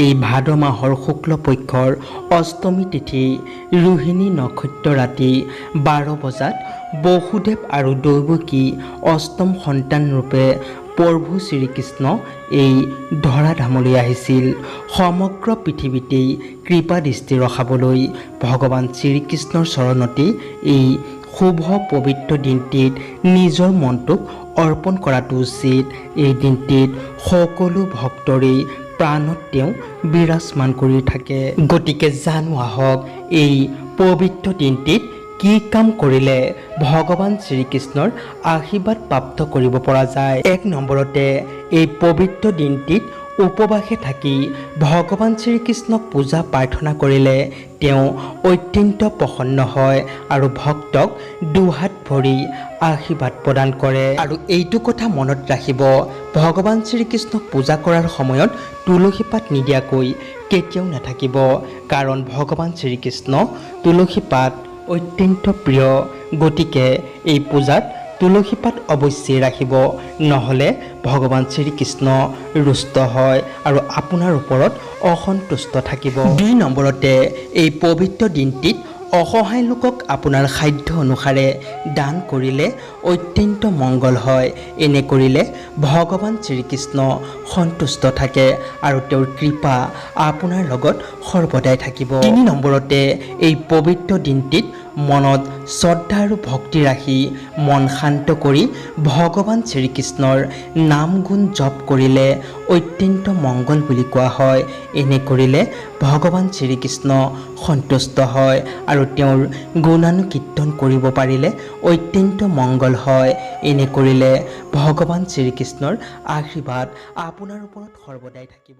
এই ভাদ মাহৰ শুক্ল পক্ষৰ অষ্টমী তিথি ৰোহিণী নক্ষত্ৰ ৰাতি 12 বজাত বসুদেৱ আৰু দৈৱকী অষ্টম সন্তান ৰূপে প্ৰভু শ্ৰীকৃষ্ণ এই ধৰাধামলৈ আহিছিল। সমগ্ৰ পৃথিৱীতেই কৃপা দৃষ্টি ৰখাবলৈ ভগৱান শ্ৰীকৃষ্ণৰ চৰণতে এই শুভ পবিত্ৰ দিনটিত নিজৰ মনটোক অৰ্পণ কৰাটো উচিত। এই দিনটিত সকলো ভক্তৰে প্ৰাণত তেওঁ বিৰাজমান কৰি থাকে। গতিকে জানো আহক এই পবিত্ৰ দিনটিত কি কাম কৰিলে ভগৱান শ্ৰীকৃষ্ণৰ আশীৰ্বাদ প্ৰাপ্ত কৰিব পৰা যায়। 1 নম্বৰতে এই পবিত্ৰ দিনটিত উপবাসে থাকি ভগৱান শ্ৰীকৃষ্ণক পূজা প্ৰাৰ্থনা কৰিলে তেওঁ অত্যন্ত প্ৰসন্ন হয় আৰু ভক্তক দুহাত ভৰি আশীৰ্বাদ প্ৰদান কৰে। আৰু এইটো কথা মনত ৰাখিব, ভগৱান শ্ৰীকৃষ্ণক পূজা কৰাৰ সময়ত তুলসী পাত নিদিয়াকৈ কেতিয়াও নাথাকিব, কাৰণ ভগৱান শ্ৰীকৃষ্ণ তুলসী পাত অত্যন্ত প্ৰিয়। গতিকে এই পূজাত তুলসী পাত অৱশ্যেই ৰাখিব, নহ'লে ভগৱান শ্ৰীকৃষ্ণ ৰুষ্ট হয় আৰু আপোনাৰ ওপৰত অসন্তুষ্ট থাকিব। 2 নম্বৰতে এই পবিত্ৰ দিনটিত অসহায় লোকক আপোনাৰ সাধ্য অনুসাৰে দান কৰিলে অত্যন্ত মংগল হয়। এনে কৰিলে ভগৱান শ্ৰীকৃষ্ণ সন্তুষ্ট থাকে আৰু তেওঁৰ কৃপা আপোনাৰ লগত সৰ্বদাই থাকিব। 3 নম্বৰতে এই পবিত্ৰ দিনটিত মনত শ্ৰদ্ধা আৰু ভক্তি ৰাখি মন শান্ত কৰি ভগৱান শ্ৰীকৃষ্ণৰ নাম গুণ জপ কৰিলে অত্যন্ত মংগল বুলি কোৱা হয়। এনে কৰিলে ভগৱান শ্ৰীকৃষ্ণ সন্তুষ্ট হয় আৰু তেওঁৰ গুণানুকীৰ্তন কৰিব পাৰিলে অত্যন্ত মংগল হয়। এনে কৰিলে ভগৱান শ্ৰীকৃষ্ণৰ আশীৰ্বাদ আপোনাৰ ওপৰত সৰ্বদাই থাকিব।